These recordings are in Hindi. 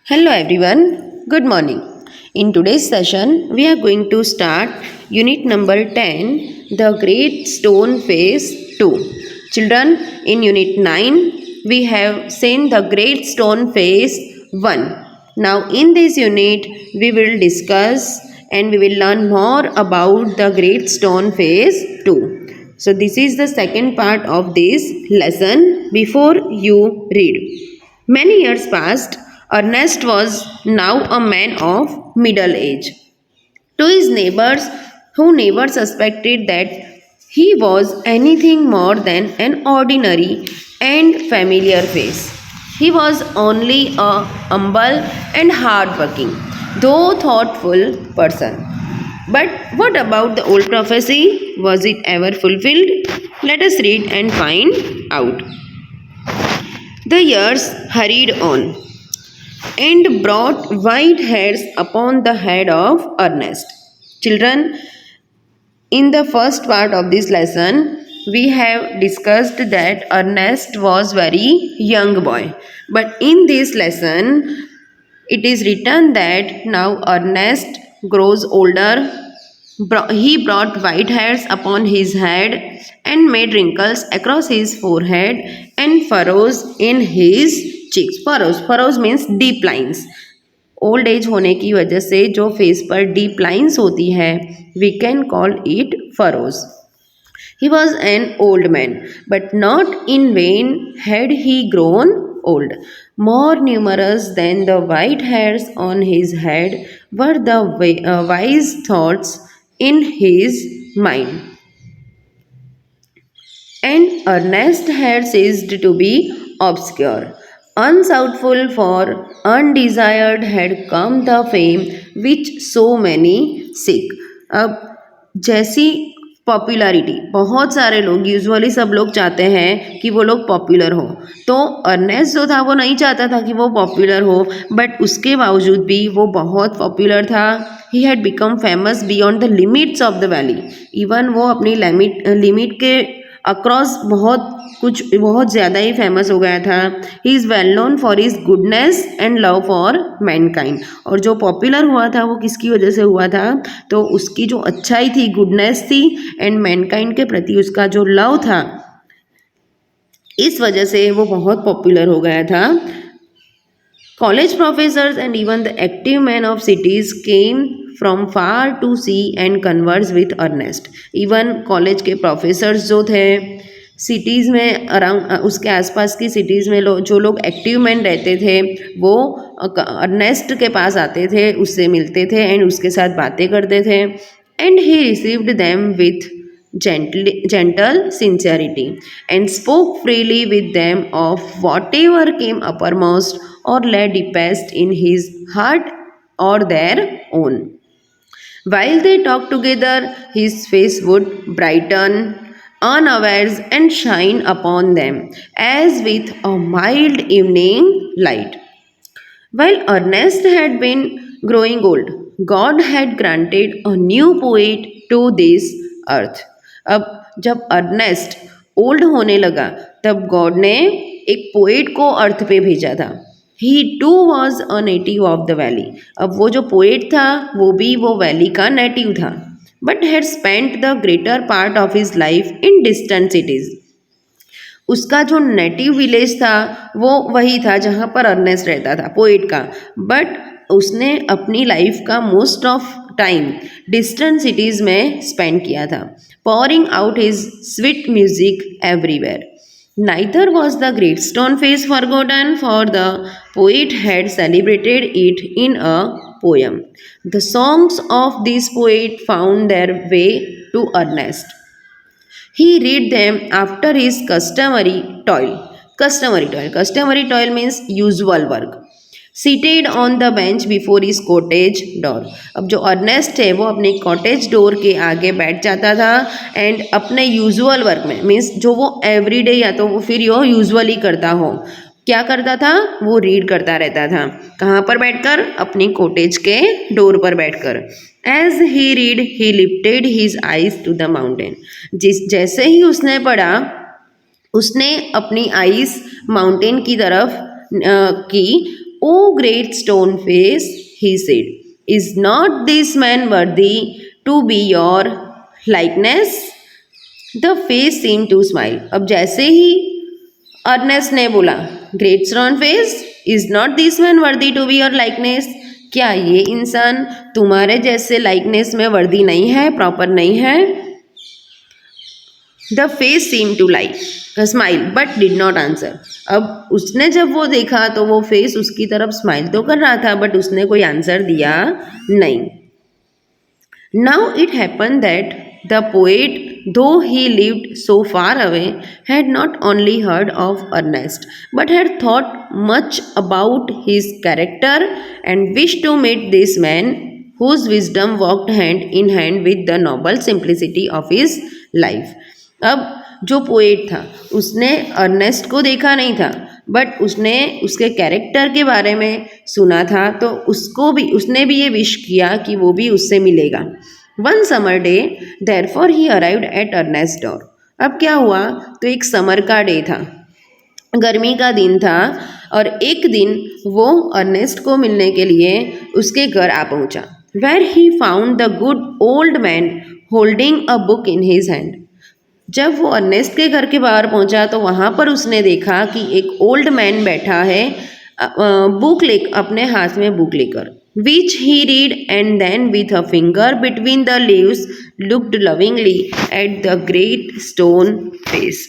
Hello everyone, good morning. In today's session, we are going to start unit number 10, The Great Stone Face 2. Children, in unit 9, we have seen The Great Stone Face 1. Now, in this unit, we will discuss and we will learn more about The Great Stone Face 2. So, this is the second part of this lesson. Before you read, many years passed. Ernest was now a man of middle age. To his neighbors, who never suspected that he was anything more than an ordinary and familiar face, he was only a humble and hard-working, though thoughtful person. But what about the old prophecy? Was it ever fulfilled? Let us read and find out. The years hurried on and brought white hairs upon the head of Ernest. Children, in the first part of this lesson, we have discussed that Ernest was very young boy. But in this lesson, it is written that now Ernest grows older. He brought white hairs upon his head and made wrinkles across his forehead and furrows in his cheeks. Furrows means deep lines. Old age होने की वजह से जो फेस पर डीप लाइंस होती है we can call it furrows. He was an old man, but not in vain had he grown old. More numerous than the white hairs on his head were the wise thoughts in his mind. And Ernest had ceased to be obscure. Unsoundful for undesired had come the fame which so many seek. अब जैसी पॉपुलैरिटी बहुत सारे लोग यूजुअली सब लोग चाहते हैं कि वो लोग पॉपुलर हो, तो अर्नेस्ट जो था वो नहीं चाहता था कि वो पॉपुलर हो, बट उसके बावजूद भी वो बहुत पॉपुलर था. He had become famous beyond the limits of the valley. Even वो अपनी लिमिट के अक्रॉस बहुत ज़्यादा ही फेमस हो गया था. He is well known for his goodness and love for Mankind. और जो पॉपुलर हुआ था वो किसकी वजह से हुआ था? तो उसकी जो अच्छाई थी, गुडनेस थी, एंड मैनकाइंड के प्रति उसका जो लव था, इस वजह से वो बहुत पॉपुलर हो गया था. College professors and even the active men of cities came from far to see and converse with Ernest. Even college के प्रोफेसर्स जो थे सिटीज़ में अराउंड उसके आसपास की सिटीज़ में जो लोग एक्टिव मैन रहते थे वो अर्नेस्ट के पास आते थे, उससे मिलते थे एंड उसके साथ बातें करते थे. And he received them with gentle sincerity and spoke freely with them of whatever came uppermost or lay deepest in his heart or their own. While they talked together, his face would brighten unawares and shine upon them as with a mild evening light. While Ernest had been growing old, God had granted a new poet to this earth. अब जब अर्नेस्ट ओल्ड होने लगा तब गॉड ने एक पोएट को अर्थ पे भेजा था. He too was a native of the valley. अब वो जो पोएट था वो भी वो वैली का नेटिव था, but had spent the greater part of his life in distant cities. उसका जो नेटिव विलेज था वो वही था जहाँ पर अर्नेस्ट रहता था, पोएट का, बट उसने अपनी लाइफ का most of time distant cities में स्पेंड किया था, pouring out his sweet music everywhere. Neither was the great stone face forgotten, for the poet had celebrated it in a poem. The songs of this poet found their way to Ernest. He read them after his customary toil. Customary toil means usual work. Seated on the bench before his cottage door. अब जो अर्नेस्ट है वो अपने कॉटेज डोर के आगे बैठ जाता था एंड अपने यूजुअल वर्क में, मीन्स जो वो एवरीडे या तो वो फिर यो यूजुअली करता हो, क्या करता था? वो रीड करता रहता था. कहाँ पर बैठकर? अपनी कॉटेज के डोर पर बैठकर. As he read he lifted his eyes to the mountain. जैसे ही उसने पढ़ा उसने अपनी आइज माउंटेन की तरफ की. O great stone face, he said, is not this man worthy to be your likeness? The face seemed to smile. अब जैसे ही अर्नेस्ट ने बोला, great stone face, is not this man worthy to be your likeness? क्या ये इंसान तुम्हारे जैसे लाइकनेस में वर्दी नहीं है, प्रॉपर नहीं है? The face seem to like smile but did not answer. अब उसने जब वो देखा तो वो फेस उसकी तरफ स्माइल तो कर रहा था, बट उसने कोई आंसर दिया नहीं. Now it happen that the poet, though he lived so far away, had not only heard of Ernest, but had thought much about his character and wished to meet this man whose wisdom walked hand in hand with the noble simplicity of his life. अब जो पोएट था उसने अर्नेस्ट को देखा नहीं था, बट उसने उसके कैरेक्टर के बारे में सुना था, तो उसने भी ये विश किया कि वो भी उससे मिलेगा. One summer day therefore he arrived at Ernest door. अब क्या हुआ, तो एक समर का डे था, गर्मी का दिन था, और एक दिन वो अर्नेस्ट को मिलने के लिए उसके घर आ पहुंचा. Where he found the good old man holding a book in his hand. जब वो अर्नेस्ट के घर के बाहर पहुंचा तो वहाँ पर उसने देखा कि एक ओल्ड मैन बैठा है, अपने हाथ में बुक लेकर, which he read and then with a finger between the leaves looked lovingly at the great stone face.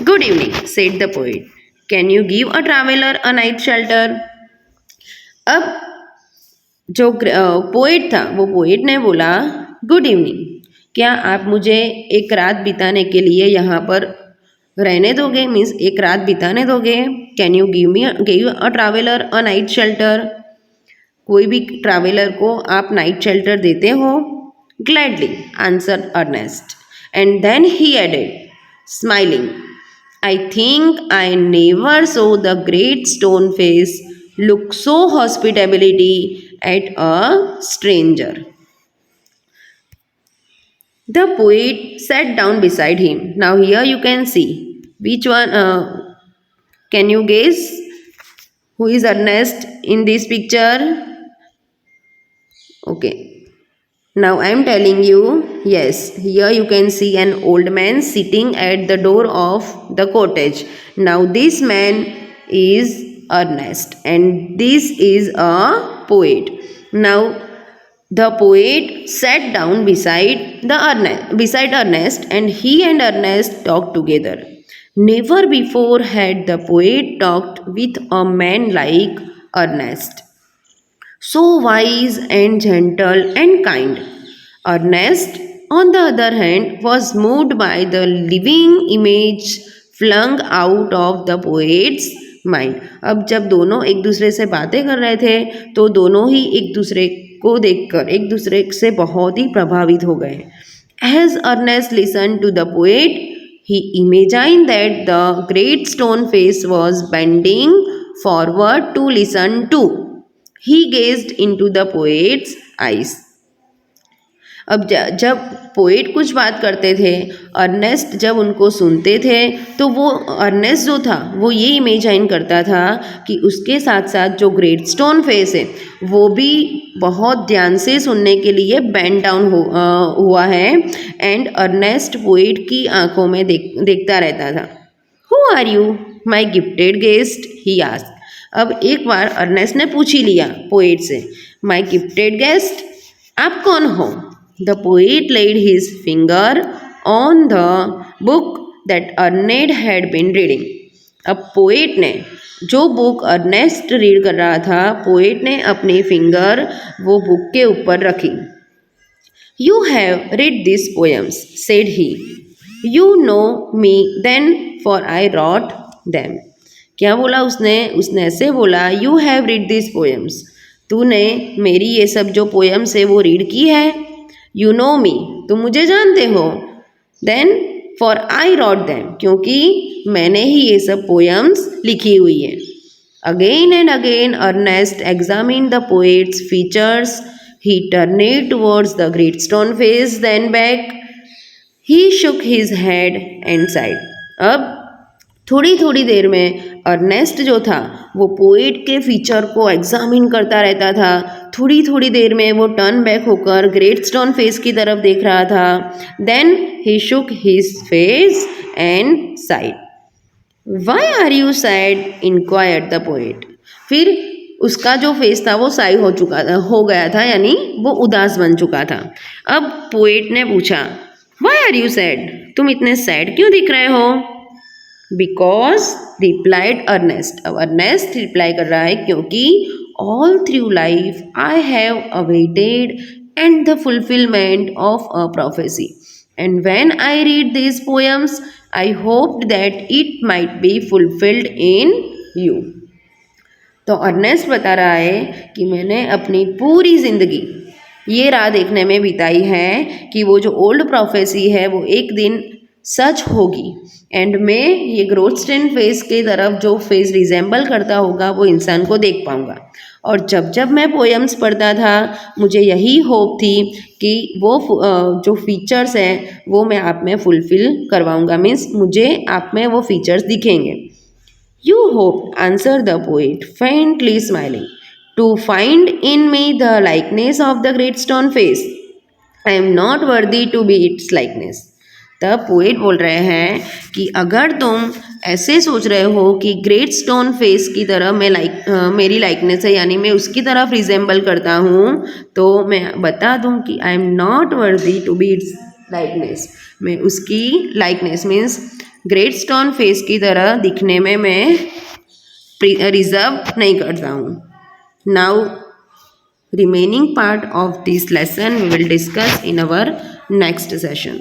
Good evening, said the poet. Can you give a traveler a night shelter? अब जो पोएट था वो पोएट ने बोला, गुड इवनिंग, क्या आप मुझे एक रात बिताने के लिए यहाँ पर रहने दोगे, मीन्स एक रात बिताने दोगे? Can you give a traveller a night shelter? कोई भी ट्रैवलर को आप नाइट शेल्टर देते हो? Gladly answer Ernest, and then he added smiling, I think I never saw the Great stone Face look so hospitability at a stranger. The poet sat down beside him. Now here you can see which one. Can you guess who is Ernest in this picture? Okay. Now I am telling you. Yes, here you can see an old man sitting at the door of the cottage. Now this man is Ernest, and this is a poet. Now the poet sat down beside Ernest, and he and Ernest talked together. Never before had the poet talked with a man like Ernest, so wise and gentle and kind. Ernest, on the other hand, was moved by the living image flung out of the poet's mind. अब जब दोनों एक दूसरे से बातें कर रहे थे तो दोनों ही एक दूसरे को देखकर एक दूसरे से बहुत ही प्रभावित हो गए. As Ernest listened to the poet, he imagined that the great stone face was bending forward to listen too. He gazed into the poet's eyes. अब जब पोएट कुछ बात करते थे, अर्नेस्ट जब उनको सुनते थे, तो वो अर्नेस्ट जो था वो ये इमेजाइन करता था कि उसके साथ साथ जो ग्रेट स्टोन फेस है वो भी बहुत ध्यान से सुनने के लिए बेंड डाउन हुआ है. एंड अर्नेस्ट पोएट की आंखों में देखता रहता था. Who are you my gifted guest, he asked. अब एक बार अर्नेस्ट ने पूछ ही लिया पोएट से, माई गिफ्टेड गेस्ट, आप कौन हो? The poet laid his finger on the book that Ernest had been reading. अब पोएट ने जो बुक अर्नेस्ट रीड कर रहा था, पोएट ने अपनी फिंगर वो बुक के ऊपर रखी. You have read these poems, said he. You know me then, for I wrote them. क्या बोला उसने ऐसे बोला, You have read these poems. तूने मेरी ये सब जो पोएम्स है वो रीड की है. You know me, तुम मुझे जानते हो. Then for I wrote them, क्योंकि मैंने ही ये सब पोएम्स लिखी हुई है. Again and again Ernest examined the poet's features. He turned towards the great stone face, then back. He shook his head and sighed. अब थोड़ी थोड़ी देर में अर्नेस्ट जो था वो पोएट के फीचर को एग्जामिन करता रहता था। थोड़ी थोड़ी देर में वो टर्न बैक होकर ग्रेट स्टोन फेस की तरफ देख रहा था। Then he shook his face and sighed. Why are you sad? Inquired the poet. फिर उसका जो फेस था वो साई हो गया था, यानी वो उदास बन चुका था। अब पोएट ने पूछा, वाई आर यू सैड? तुम इतने सैड क्यों दिख रहे हो? Because, replied Ernest. अब अर्नेस्ट रिप्लाई कर रहा है, क्योंकि all through life I have awaited and the fulfilment of a prophecy, and when I read this poems I hoped that it might be fulfilled in you. तो अर्नेस्ट बता रहा है कि मैंने अपनी पूरी ज़िंदगी ये राह देखने में बिताई है कि वो जो ओल्ड प्रोफेसी है वो एक दिन सच होगी, एंड मैं ये ग्रोथस्टेन फेस के तरफ जो फेस रिजेंबल करता होगा वो इंसान को देख पाऊँगा। और जब जब मैं पोएम्स पढ़ता था मुझे यही होप थी कि वो जो फीचर्स हैं वो मैं आप में फुलफ़िल करवाऊँगा, मीन्स मुझे आप में वो फीचर्स दिखेंगे। You hoped, answered the poet, faintly smiling, to find in me the likeness of the great stone face. I am not worthy to be its likeness. तब पोएट बोल रहे हैं कि अगर तुम ऐसे सोच रहे हो कि ग्रेट स्टोन फेस की तरह मेरी लाइकनेस है, यानी मैं उसकी तरफ रिजेंबल करता हूँ, तो मैं बता दूँ कि I am not worthy to be its likeness. मैं उसकी likeness means great stone face की तरह दिखने में मैं रिजर्व नहीं करता हूँ। Now remaining part of this lesson we will discuss in our next session.